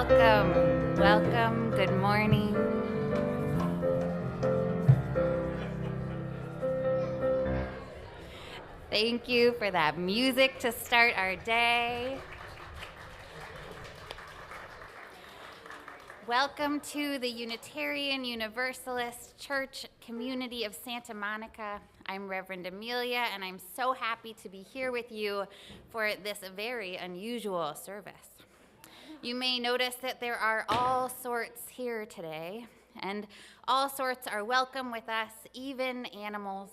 Welcome, welcome, good morning. Thank you for that music to start our day. Welcome to the Unitarian Universalist Church community of Santa Monica. I'm Reverend Amelia, and I'm so happy to be here with you for this very unusual service. You may notice that there are all sorts here today, and all sorts are welcome with us, even animals,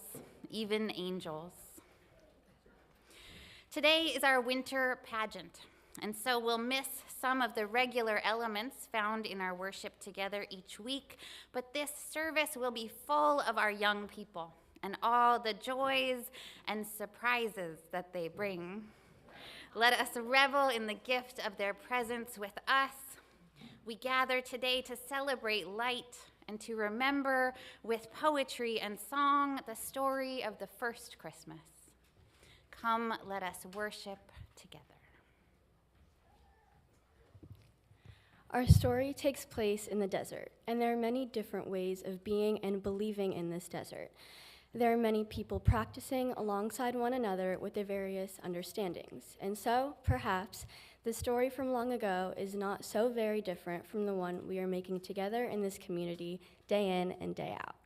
even angels. Today is our winter pageant, and so we'll miss some of the regular elements found in our worship together each week, but this service will be full of our young people and all the joys and surprises that they bring. Let us revel in the gift of their presence with us. We gather today to celebrate light and to remember with poetry and song the story of the first Christmas. Come, let us worship together. Our story takes place in the desert, and there are many different ways of being and believing in this desert. There are many people practicing alongside one another with their various understandings. And so, perhaps, the story from long ago is not so very different from the one we are making together in this community day in and day out.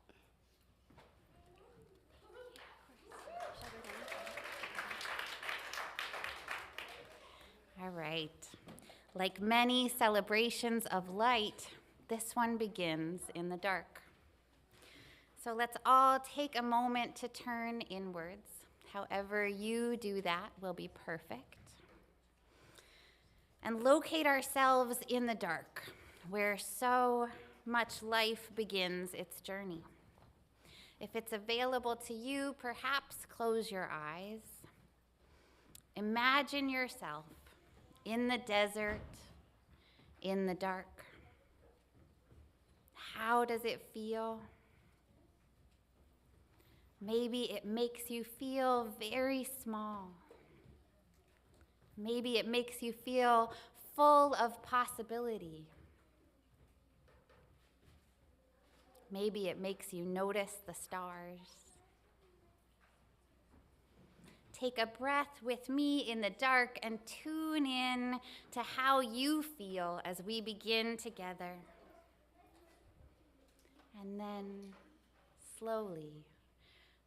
All right. Like many celebrations of light, this one begins in the dark. So let's all take a moment to turn inwards. However you do that will be perfect. And locate ourselves in the dark, where so much life begins its journey. If it's available to you, perhaps close your eyes. Imagine yourself in the desert, in the dark. How does it feel? Maybe it makes you feel very small. Maybe it makes you feel full of possibility. Maybe it makes you notice the stars. Take a breath with me in the dark and tune in to how you feel as we begin together. And then slowly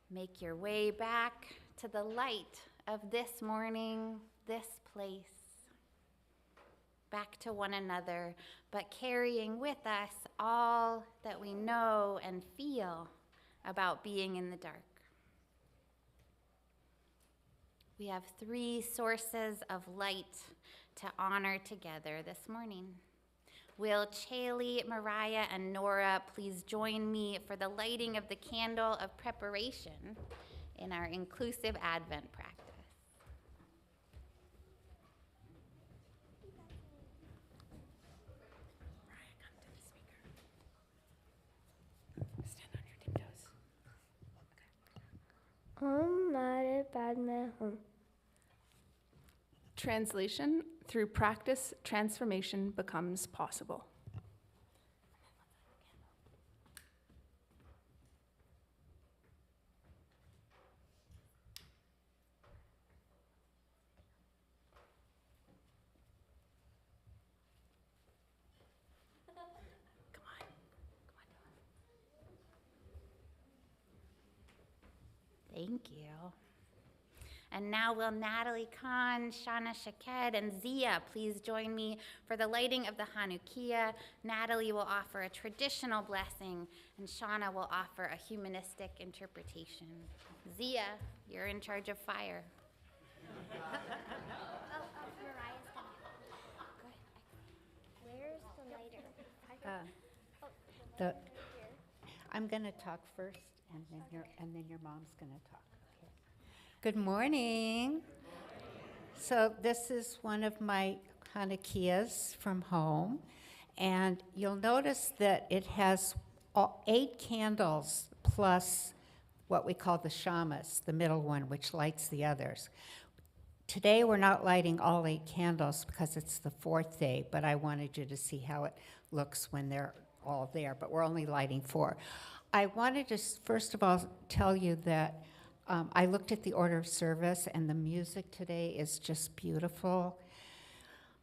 make your way back to the light of this morning, this place, back to one another, but carrying with us all that we know and feel about being in the dark. We have 3 sources of light to honor together this morning. Will Chaley, Mariah, and Nora please join me for the lighting of the candle of preparation in our inclusive Advent practice? Mariah, come to the speaker. Stand on your tiptoes. Okay. Translation: through practice, transformation becomes possible. Thank you. And now will Natalie Khan, Shana Shaked, and Zia please join me for the lighting of the Hanukkah. Natalie will offer a traditional blessing, and Shana will offer a humanistic interpretation. Zia, you're in charge of fire. Mariah's gonna. Go ahead. Where's the lighter? I'm going to talk first, and then your mom's going to talk. Okay. Good morning. So this is one of my Hanukkahs from home, and you'll notice that it has 8 candles plus what we call the shamas, the middle one, which lights the others. today we're not lighting all 8 candles because it's the 4th day, but I wanted you to see how it looks when they're all there, but we're only lighting 4. I wanted to first of all tell you that I looked at the order of service, and the music today is just beautiful.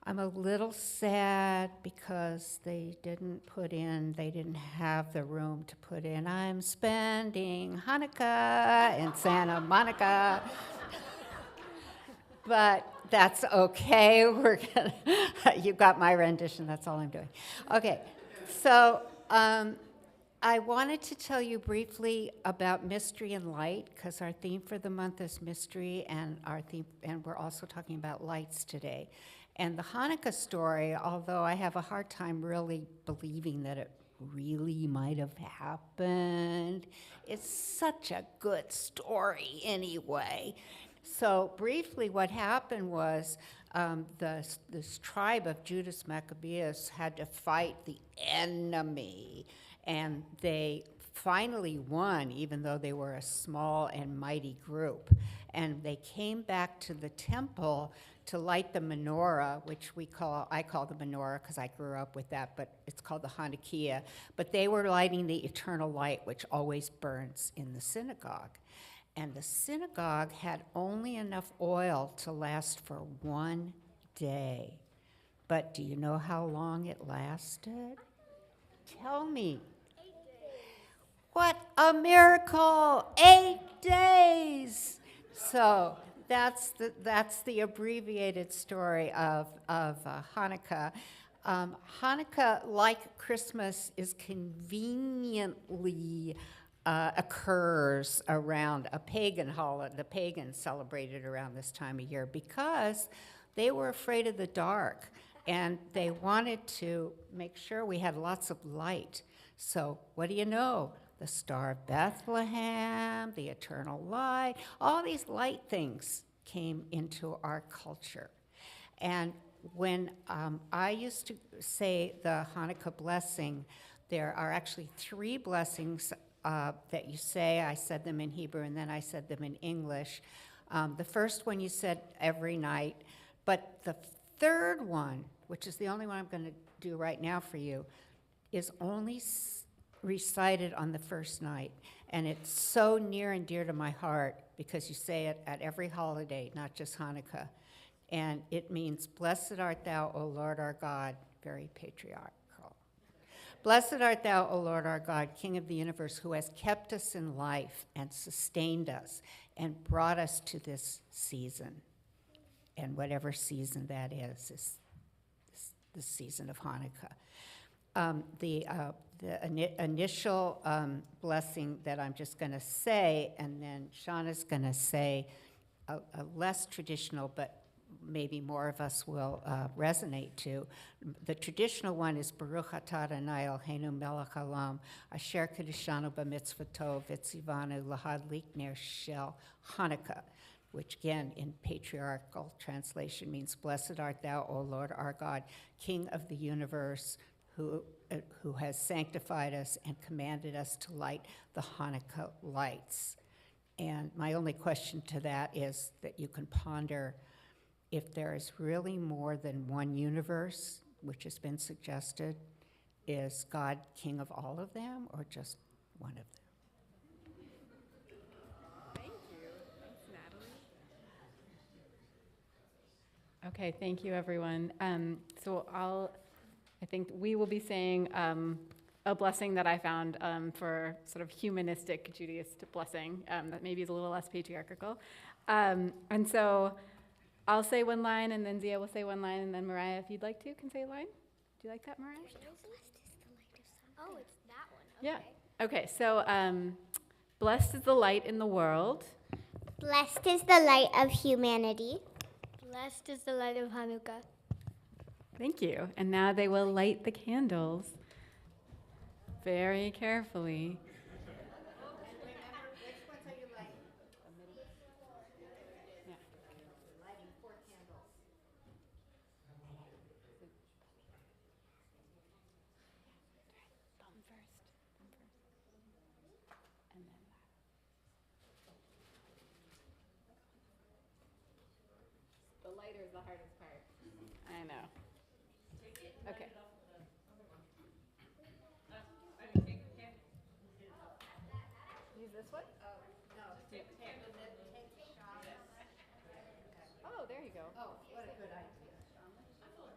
I'm a little sad because they didn't have the room to put in, I'm spending Hanukkah in Santa Monica. But that's okay, you got my rendition, that's all I'm doing. Okay, so I wanted to tell you briefly about mystery and light, because our theme for the month is mystery, and we're also talking about lights today. And the Hanukkah story, although I have a hard time really believing that it really might have happened, it's such a good story anyway. So briefly, what happened was this tribe of Judas Maccabeus had to fight the enemy, and they finally won, even though they were a small and mighty group. And they came back to the temple to light the menorah, which I call the menorah because I grew up with that, but it's called the Hanukkah. But they were lighting the eternal light, which always burns in the synagogue. And the synagogue had only enough oil to last for 1 day. But do you know how long it lasted? Tell me. 8 days. What a miracle! 8 days! So that's the abbreviated story of Hanukkah. Hanukkah, like Christmas, is conveniently occurs around a pagan holiday. The pagans celebrated around this time of year because they were afraid of the dark, and they wanted to make sure we had lots of light. So what do you know? The Star of Bethlehem, the eternal light, all these light things came into our culture. And when I used to say the Hanukkah blessing, there are actually 3 blessings that you say. I said them in Hebrew, and then I said them in English. The first one you said every night, but the third one, which is the only one I'm going to do right now for you, is only recited on the first night. And it's so near and dear to my heart because you say it at every holiday, not just Hanukkah. And it means, blessed art thou, O Lord our God, very patriarchal. Blessed art thou, O Lord our God, King of the universe, who has kept us in life and sustained us and brought us to this season. And whatever season that is the season of Hanukkah. The initial blessing that I'm just going to say, and then Shauna's going to say a less traditional, but maybe more of us will resonate to. The traditional one is Baruch atah Adonai Eloheinu melech haolam, asher kiddushanu b'mitzvoto v'tzivanu lahadlik ner shel Hanukkah, which again in patriarchal translation means, blessed art thou, O Lord our God, King of the universe, who has sanctified us and commanded us to light the Hanukkah lights. And my only question to that is that you can ponder if there is really more than one universe, which has been suggested. Is God king of all of them or just one of them? Thank you. Thanks, Natalie. Okay, thank you, everyone. I think we will be saying a blessing that I found for sort of humanistic Judaistic blessing that maybe is a little less patriarchal. And so I'll say one line, and then Zia will say one line, and then Mariah, if you'd like to, can say a line. Do you like that, Mariah? Oh, it's that one. Yeah. Okay, so blessed is the light in the world. Blessed is the light of humanity. Blessed is the light of Hanukkah. Thank you. And now they will light the candles very carefully. And remember, which ones are you lighting? Yeah. Lighting 4 candles. Thumb first. And then the hardest part. I know. Okay. Use this one? Oh, there you go. Oh, what a good idea. Start on the right.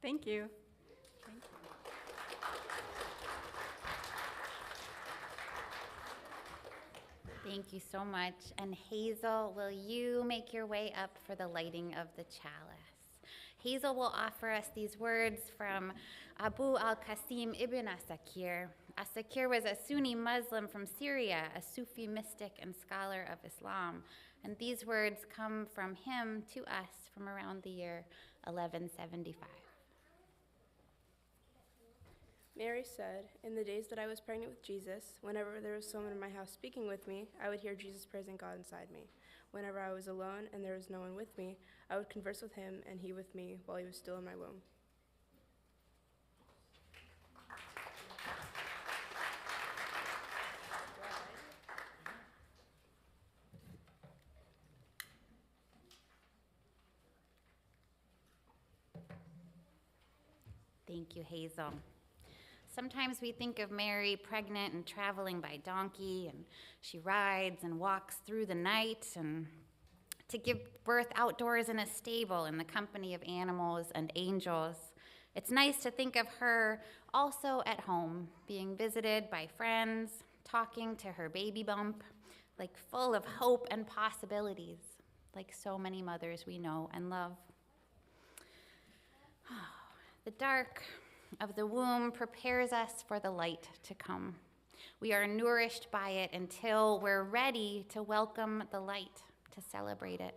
Thank you. Thank you so much. And Hazel, will you make your way up for the lighting of the chalice? Hazel will offer us these words from Abu al-Qasim ibn Asakir. Asakir was a Sunni Muslim from Syria, a Sufi mystic and scholar of Islam. And these words come from him to us from around the year 1175. Mary said, "In the days that I was pregnant with Jesus, whenever there was someone in my house speaking with me, I would hear Jesus praising God inside me. Whenever I was alone and there was no one with me, I would converse with him and he with me while he was still in my womb." Thank you, Hazel. Sometimes we think of Mary pregnant and traveling by donkey, and she rides and walks through the night and to give birth outdoors in a stable in the company of animals and angels. It's nice to think of her also at home, being visited by friends, talking to her baby bump, like full of hope and possibilities, like so many mothers we know and love. The dark of the womb prepares us for the light to come. We are nourished by it until we're ready to welcome the light, to celebrate it.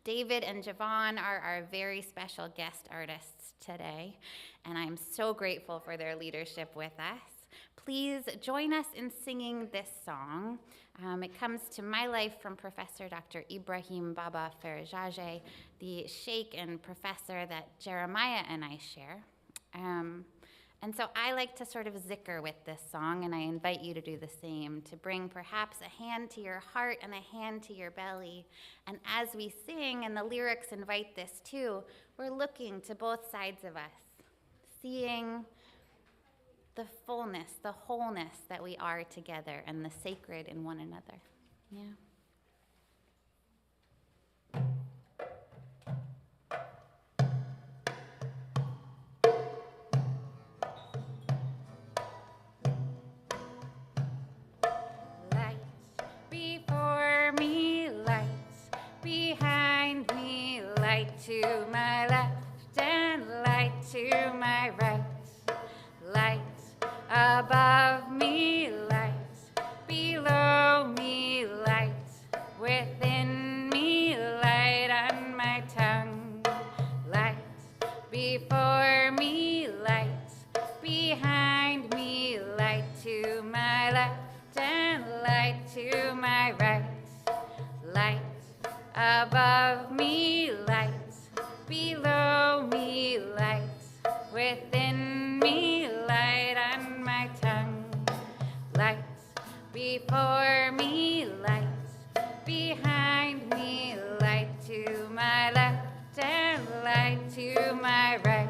David and Javon are our very special guest artists today, and I'm so grateful for their leadership with us. Please join us in singing this song. It comes to my life from Professor Dr. Ibrahim Baba Farajaje, the sheikh and professor that Jeremiah and I share. And so I like to sort of zikr with this song, and I invite you to do the same, to bring perhaps a hand to your heart and a hand to your belly. And as we sing, and the lyrics invite this too, we're looking to both sides of us, seeing the fullness, the wholeness that we are together and the sacred in one another. Yeah. Lights before me, lights behind me, light to my left and light to my right. Lights above me, lights below me, lights within me, light on my tongue. Lights before me, lights behind me, light to my left and light to my right. Lights above me, lights below me, lights within me, light on my tongue. Lights before me, lights behind me, light to my left and light to my right.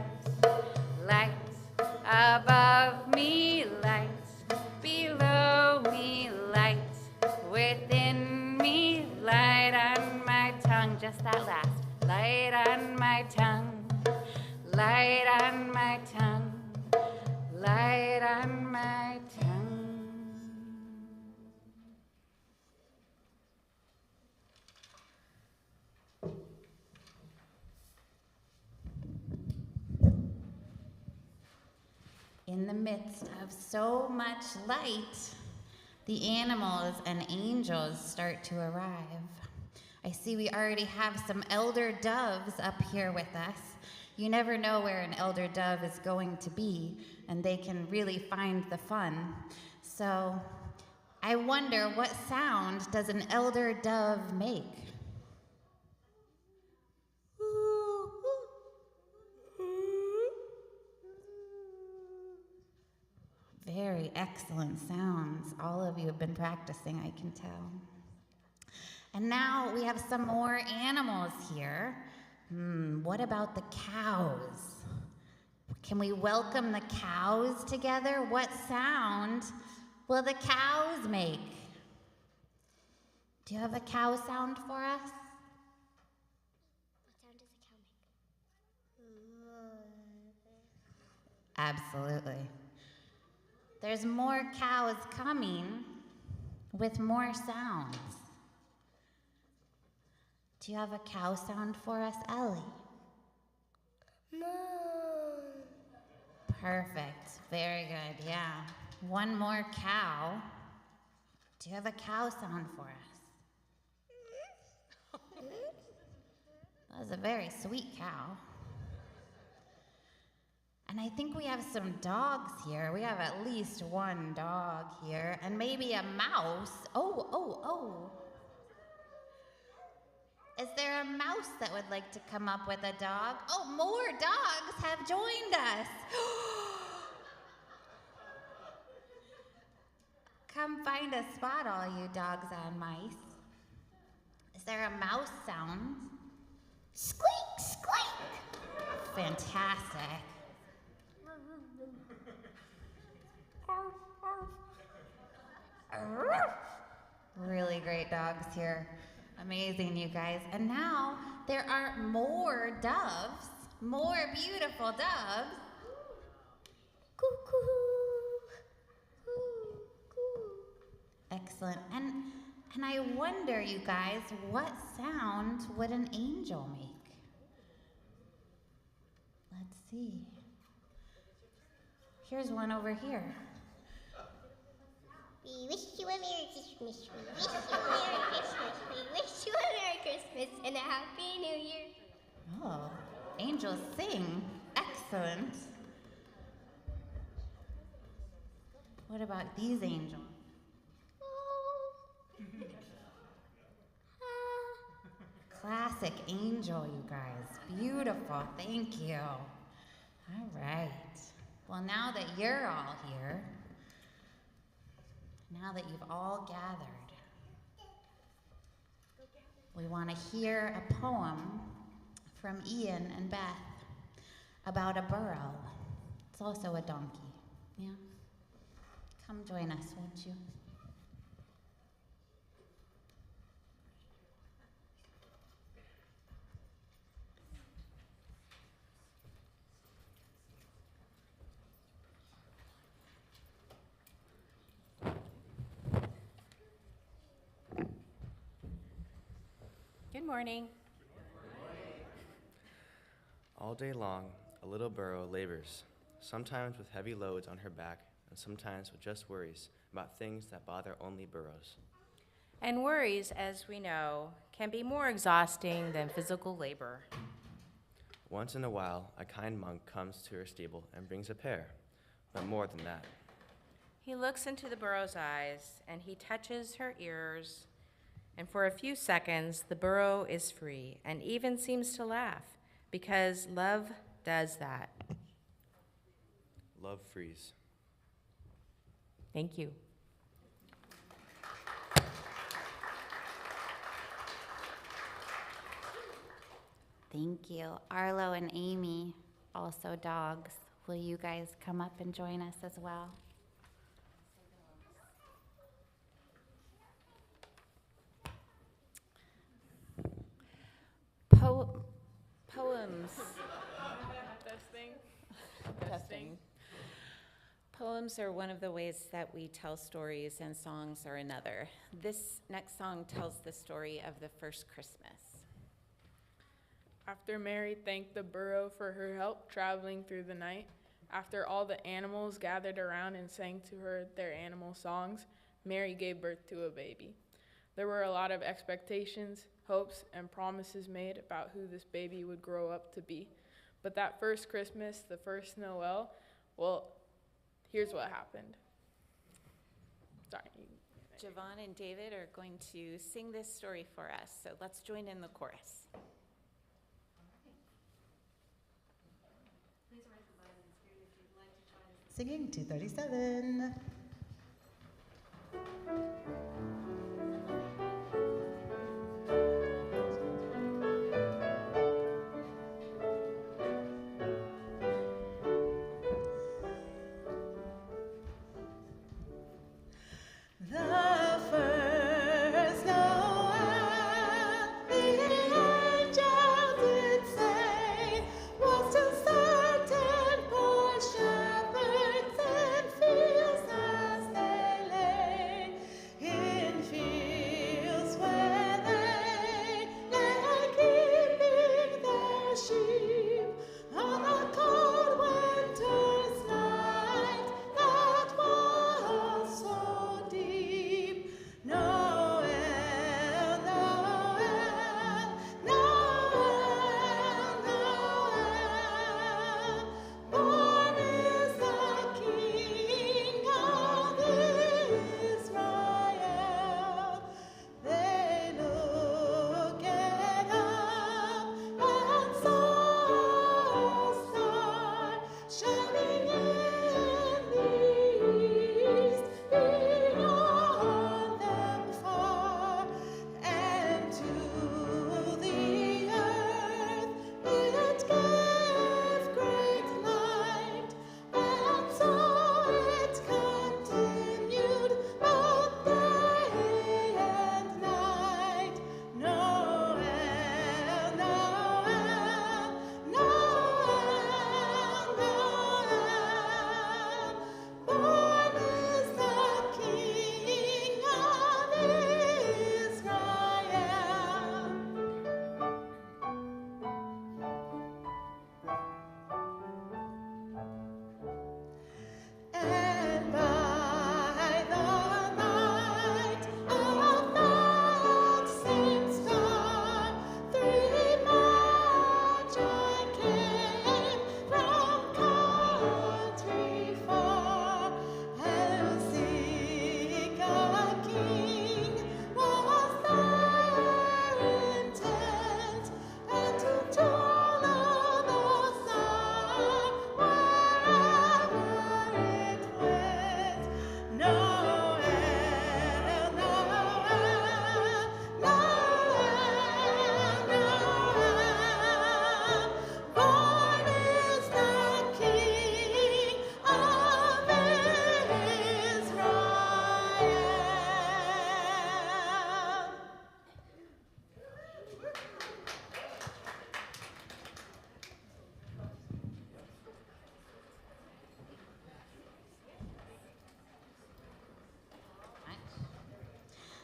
Lights above me, lights below me, lights within me, light on my tongue. Just that last. Light on my tongue, light on my tongue, light on my tongue. In the midst of so much light, the animals and angels start to arrive. I see we already have some elder doves up here with us. You never know where an elder dove is going to be, and they can really find the fun. So I wonder, what sound does an elder dove make? Very excellent sounds. All of you have been practicing, I can tell. And now we have some more animals here. What about the cows? Can we welcome the cows together? What sound will the cows make? Do you have a cow sound for us? What sound does a cow make? Absolutely. There's more cows coming with more sounds. Do you have a cow sound for us, Ellie? Perfect. Very good, yeah. One more cow. Do you have a cow sound for us? That was a very sweet cow. And I think we have some dogs here. We have at least one dog here, and maybe a mouse. Oh. Is there a mouse that would like to come up with a dog? Oh, more dogs have joined us. Come find a spot, all you dogs and mice. Is there a mouse sound? Squeak, squeak. Fantastic. Really great dogs here. Amazing, you guys. And now there are more doves, more beautiful doves. Cuckoo. Excellent. And I wonder, you guys, what sound would an angel make? Let's see. Here's one over here. We wish you a Merry Christmas. We wish you a Merry Christmas. We wish you a Merry Christmas and a Happy New Year. Oh, angels sing. Excellent. What about these angels? Classic angel, you guys. Beautiful. Thank you. All right. Well, now that you're all here, now that you've all gathered, we want to hear a poem from Ian and Beth about a burro. It's also a donkey. Yeah? Come join us, won't you? Good morning. All day long, a little burro labors, sometimes with heavy loads on her back, and sometimes with just worries about things that bother only burros. And worries, as we know, can be more exhausting than physical labor. Once in a while, a kind monk comes to her stable and brings a pear, but more than that. He looks into the burro's eyes, and he touches her ears, and for a few seconds, the burro is free and even seems to laugh, because love does that. Love frees. Thank you. Thank you. Arlo and Amy, also dogs. Will you guys come up and join us as well? Poems. Testing. Poems are one of the ways that we tell stories, and songs are another. This next song tells the story of the first Christmas. After Mary thanked the burro for her help traveling through the night, after all the animals gathered around and sang to her their animal songs, Mary gave birth to a baby. There were a lot of expectations. hopes, and promises made about who this baby would grow up to be. But that first Christmas, the first Noel, well, here's what happened. Sorry. Javon and David are going to sing this story for us, so let's join in the chorus. Singing 237. The first Noel, the angel did say, was to certain poor shepherds in fields as they lay, in fields where they lay keeping their sheep on a cold winter's night that was so deep. Noel, Noel, Noel, Noel, born is the King of Israel. They looked up and saw a star shining in the east beyond them far, and to the earth it gave great light, and so it continued both day and night. Noel, Noel, Noel, Noel, born is the King of Israel. And by the light of that same star, 3 magi came from country far, and seek a king was their intent, and to follow the star wherever it went. Noel, Noel, Noel, Noel, born is the King of Israel.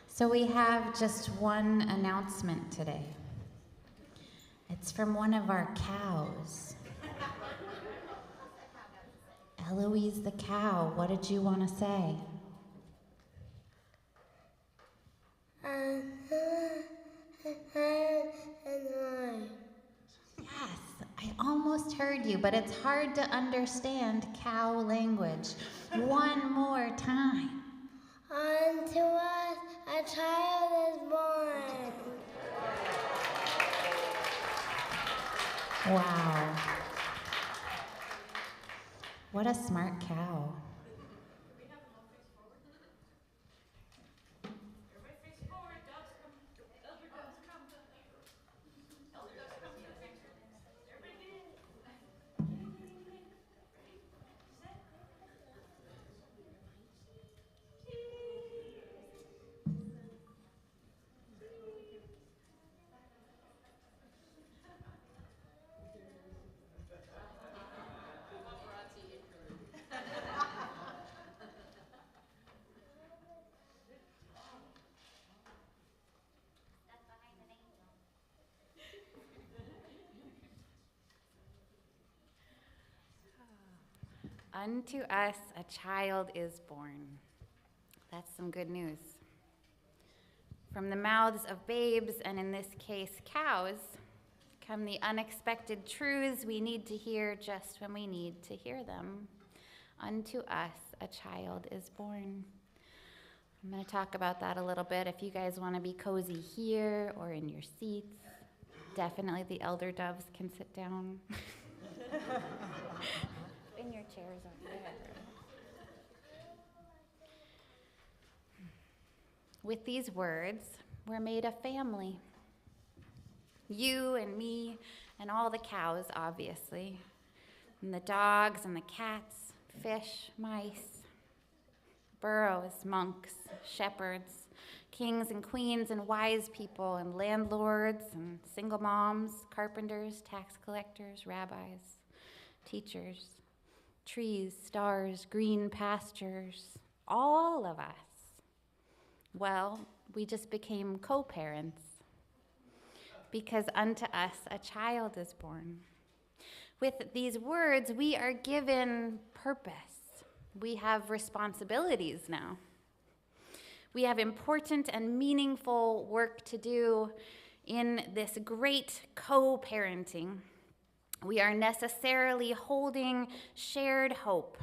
So we have just one announcement today. It's from one of our cows. Eloise the cow, what did you want to say? Yes, I almost heard you, but it's hard to understand cow language. One more time. Unto us a child is born. Wow. What a smart cow. Unto us a child is born. That's some good news. From the mouths of babes, and in this case, cows, come the unexpected truths we need to hear just when we need to hear them. Unto us a child is born. I'm going to talk about that a little bit. If you guys want to be cozy here or in your seats, definitely the elder doves can sit down. In your chairs over there. With these words, we're made a family. You and me and all the cows, obviously, and the dogs and the cats, fish, mice, burros, monks, shepherds, kings and queens and wise people and landlords and single moms, carpenters, tax collectors, rabbis, teachers, trees, stars, green pastures, all of us. Well, we just became co-parents because unto us a child is born. With these words, we are given purpose. We have responsibilities now. We have important and meaningful work to do in this great co-parenting. We are necessarily holding shared hope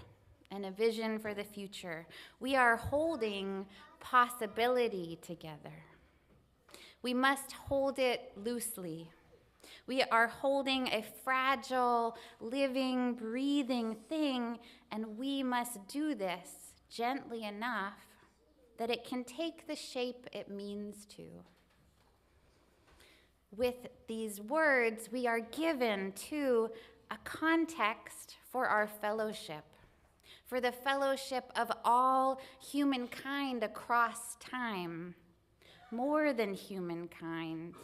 and a vision for the future. We are holding possibility together. We must hold it loosely. We are holding a fragile, living, breathing thing, and we must do this gently enough that it can take the shape it means to. With these words, we are given, too, a context for our fellowship, for the fellowship of all humankind across time, more than humankind,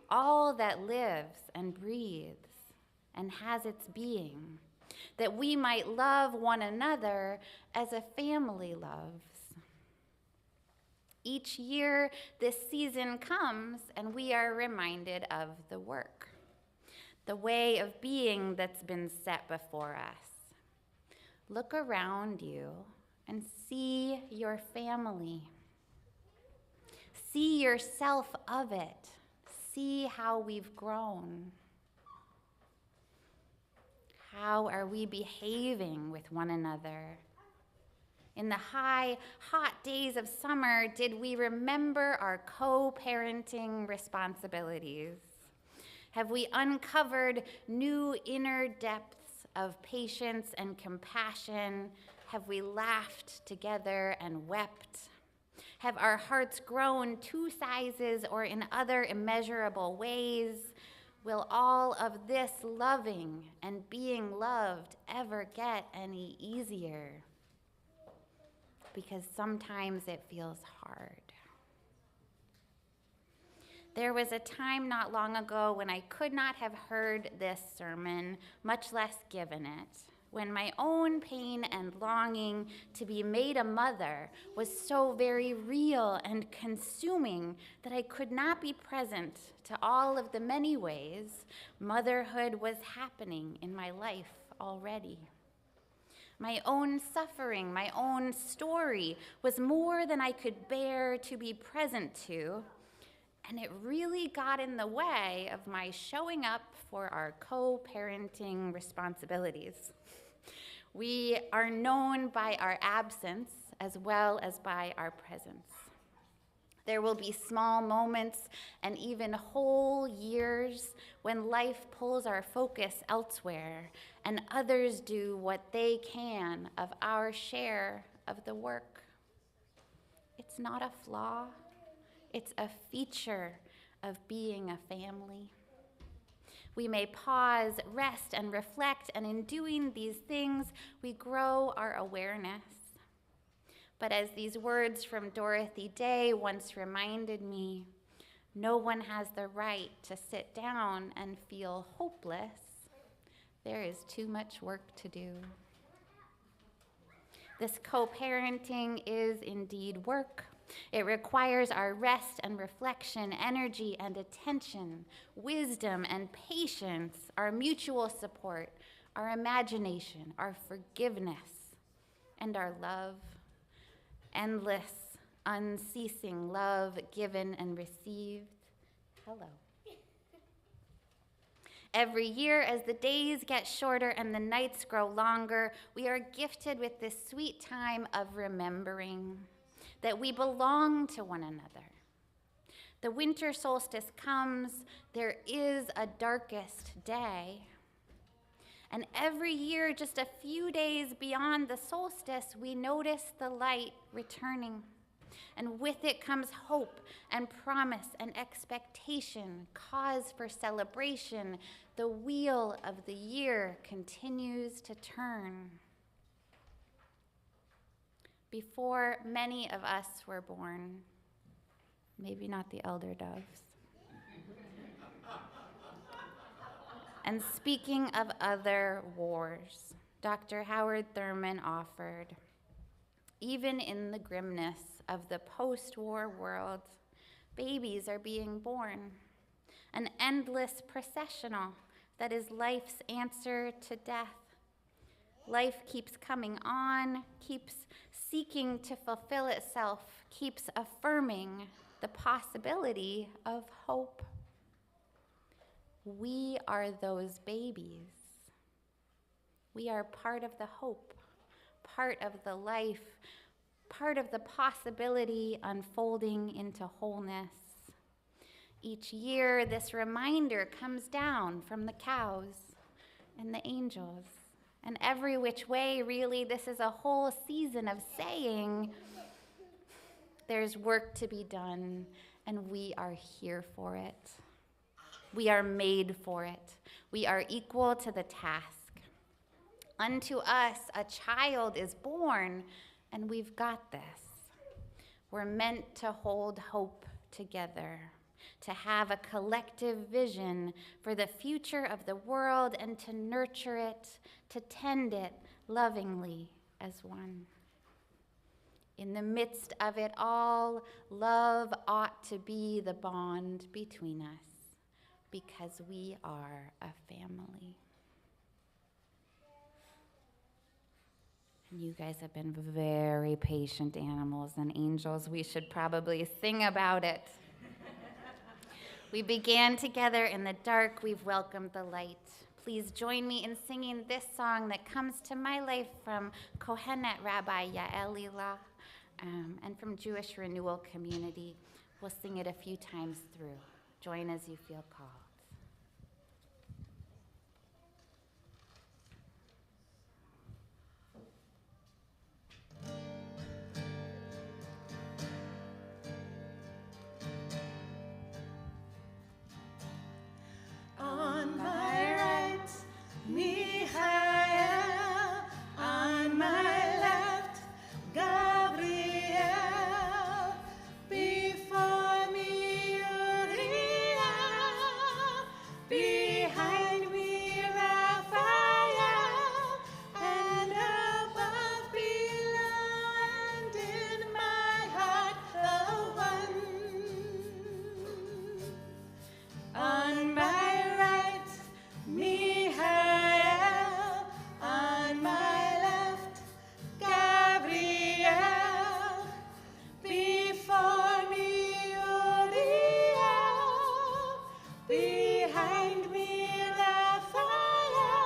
all that lives and breathes and has its being, that we might love one another as a family loves. Each year, this season comes, and we are reminded of the work, the way of being that's been set before us. Look around you and see your family. See yourself of it. See how we've grown. How are we behaving with one another? In the hot days of summer, did we remember our co-parenting responsibilities? Have we uncovered new inner depths of patience and compassion? Have we laughed together and wept? Have our hearts grown 2 sizes or in other immeasurable ways? Will all of this loving and being loved ever get any easier? Because sometimes it feels hard. There was a time not long ago when I could not have heard this sermon, much less given it, when my own pain and longing to be made a mother was so very real and consuming that I could not be present to all of the many ways motherhood was happening in my life already. My own suffering, my own story was more than I could bear to be present to, and it really got in the way of my showing up for our co-parenting responsibilities. We are known by our absence as well as by our presence. There will be small moments and even whole years when life pulls our focus elsewhere and others do what they can of our share of the work. It's not a flaw. It's a feature of being a family. We may pause, rest, and reflect, and in doing these things, we grow our awareness. But as these words from Dorothy Day once reminded me, no one has the right to sit down and feel hopeless. There is too much work to do. This co-parenting is indeed work. It requires our rest and reflection, energy and attention, wisdom and patience, our mutual support, our imagination, our forgiveness, and our love. Endless unceasing love given and received. Hello. Every year, as the days get shorter and the nights grow longer, we are gifted with this sweet time of remembering that we belong to one another. The winter solstice comes, there is a darkest day. And every year, just a few days beyond the solstice, we notice the light returning. And with it comes hope and promise and expectation, cause for celebration. The wheel of the year continues to turn. Before many of us were born, maybe not the elder doves. And speaking of other wars, Dr. Howard Thurman offered, even in the grimness of the post-war world, babies are being born, an endless processional that is life's answer to death. Life keeps coming on, keeps seeking to fulfill itself, keeps affirming the possibility of hope. We are those babies. We are part of the hope, part of the life, part of the possibility unfolding into wholeness. Each year, this reminder comes down from the cows and the angels. And every which way, really, this is a whole season of saying, there's work to be done, and we are here for it. We are made for it. We are equal to the task. Unto us a child is born, and we've got this. We're meant to hold hope together, to have a collective vision for the future of the world and to nurture it, to tend it lovingly as one. In the midst of it all, love ought to be the bond between us because we are a family. And you guys have been very patient animals and angels. We should probably sing about it. We began together in the dark, we've welcomed the light. Please join me in singing this song that comes to my life from Kohenet Rabbi Yael Lila and from Jewish Renewal Community. We'll sing it a few times through. Join as you feel called. On my right, Michael. On my left, Gabriel. Before me, Uriah. Behind me, Raphael. And above, below, and in my heart, the one. On my right, Michael. On my left, Gabriel. Before me, Uriah. Behind me, Raphael.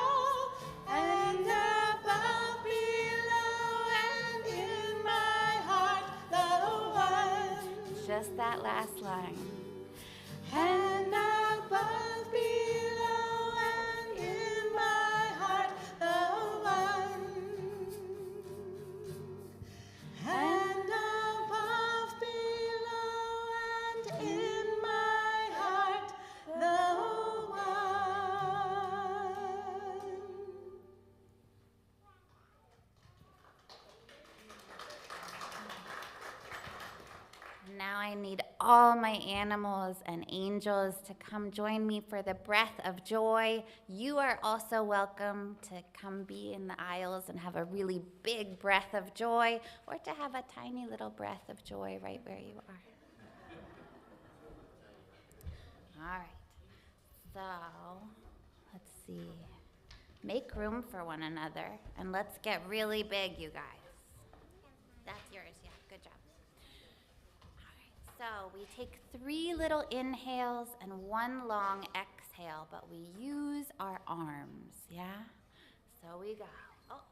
And above, below, and in my heart, the one. Just that last line. And above, below, and in my heart, the one. And above, below, and in my heart, the one. Now I need all my animals and angels to come join me for the breath of joy. You are also welcome to come be in the aisles and have a really big breath of joy, or to have a tiny little breath of joy right where you are. All right, so let's see. Make room for one another, and let's get really big, you guys. That's yours, yeah, good job. So we take 3 little inhales and 1 long exhale, but we use our arms, yeah? So we go. Oh,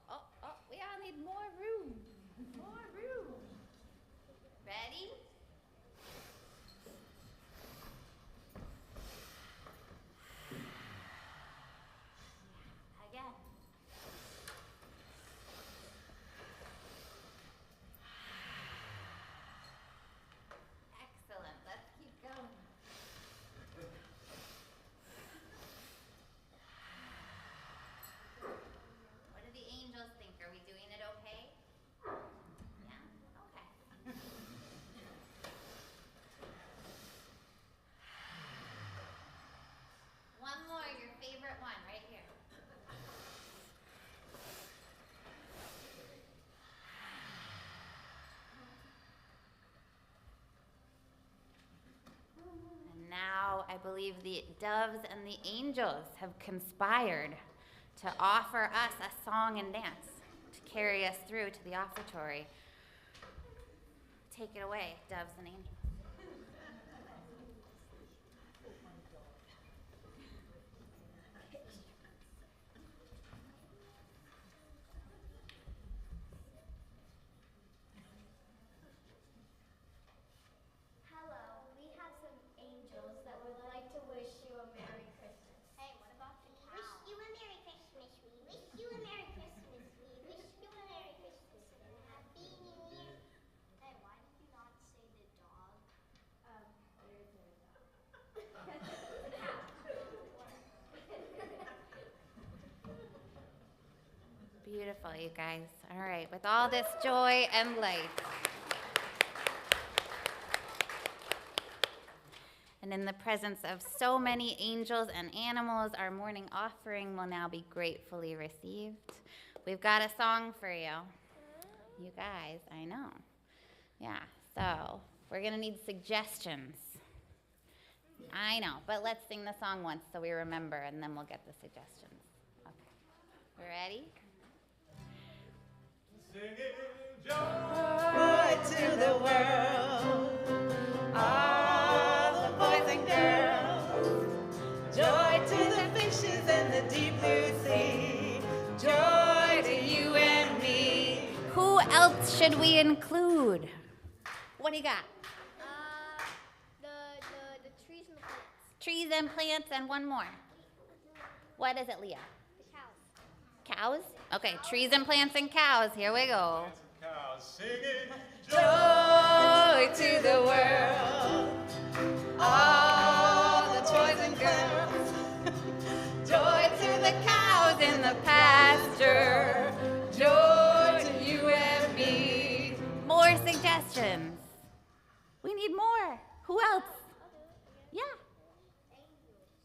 we all need more room. More room. Ready? Again. Excellent. Let's keep going. What do the angels think? Are we doing it okay? Yeah? Okay. One more, your favorite one, right here. And now I believe the doves and the angels have conspired to offer us a song and dance to carry us through to the offertory. Take it away, doves and angels. Hello, we have some angels that would like to wish you a Merry Christmas. Hey, what about the cow? Wish you a Merry Christmas. We wish you a Merry Christmas. We wish you a Merry Christmas and a Happy New Year. Hey, why did you not say the dog? There is no dog. Beautiful, you guys. All right, with all this joy and light. And in the presence of so many angels and animals, our morning offering will now be gratefully received. We've got a song for you. You guys, I know. Yeah, so we're going to need suggestions. I know, but let's sing the song once so we remember, and then we'll get the suggestions. Okay. We ready? Singing joy to the world, all the boys and girls. Joy to the fishes in the deep blue sea. Joy to you and me. Who else should we include? What do you got? The trees and the plants. Trees and plants and one more. What is it, Leah? The cows. Cows? Okay, trees and plants and cows. Here we go. Cows singing joy to the world, all the boys and girls. Joy to the cows in the pasture. Joy to you and me. More suggestions. We need more. Who else? Yeah.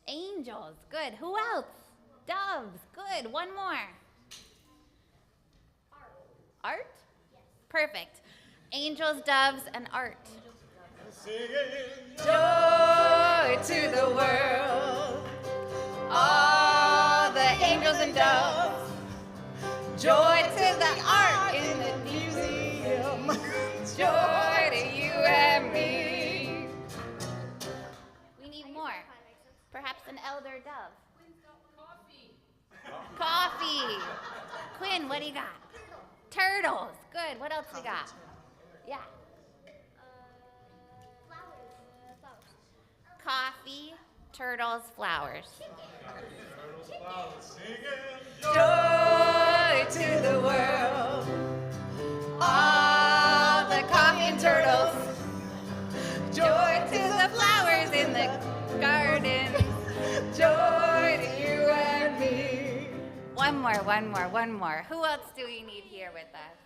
Angels. Good. Who else? Doves. Good. One more. Art? Yes. Perfect. Angels, doves, and art. Singing joy to the world, all the angels and doves. Joy to the art in the museum. Joy to you and me. We need more. Perhaps an elder dove. Coffee. Quinn, what do you got? Turtles. Good. What else we got? Yeah. Flowers. Coffee, turtles, flowers. Joy to the world, all the coffee and turtles. Joy to the flowers in the garden. Joy to you and me. One more. Who else do we need here with us?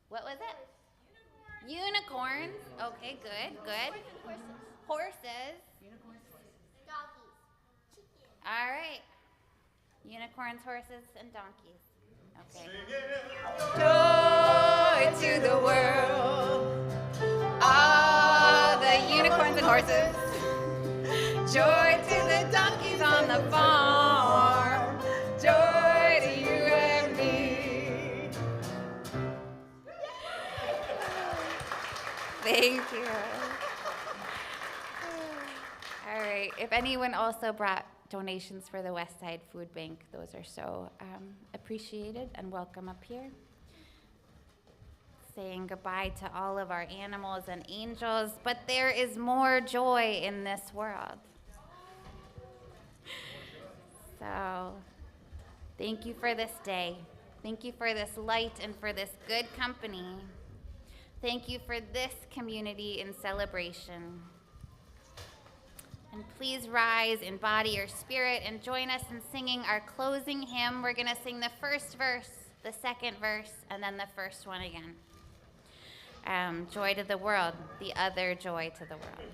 What was it? Unicorns. Okay, good. Horses. Doggies. All right. Unicorns, horses, and donkeys. Okay. Joy to the world, all the unicorns and horses. Joy to the donkeys on the farm. Joy to you and me. Thank you. if anyone also brought donations for the West Side Food Bank, those are so appreciated and welcome up here. Saying goodbye to all of our animals and angels, but there is more joy in this world. So, thank you for this day. Thank you for this light and for this good company. Thank you for this community in celebration. And please rise in body or spirit and join us in singing our closing hymn. We're going to sing the first verse, the second verse, and then the first one again. Joy to the world, the other joy to the world.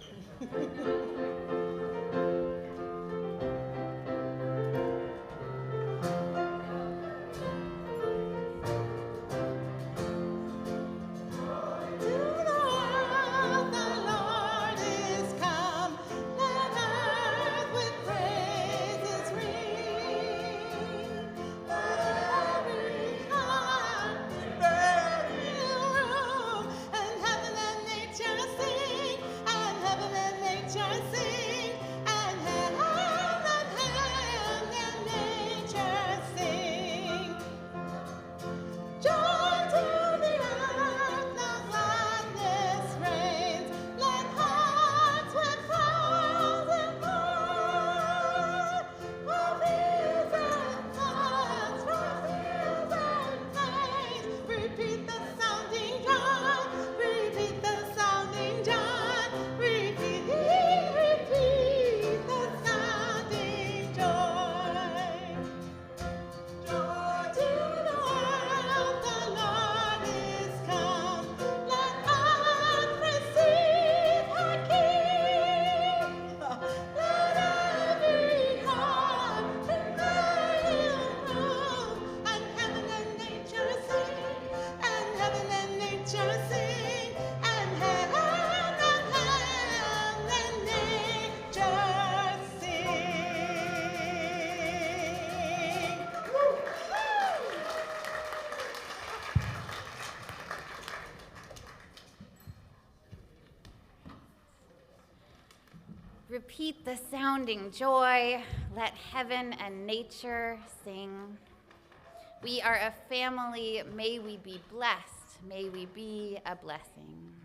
Repeat the sounding joy, let heaven and nature sing. We are a family, may we be blessed, may we be a blessing.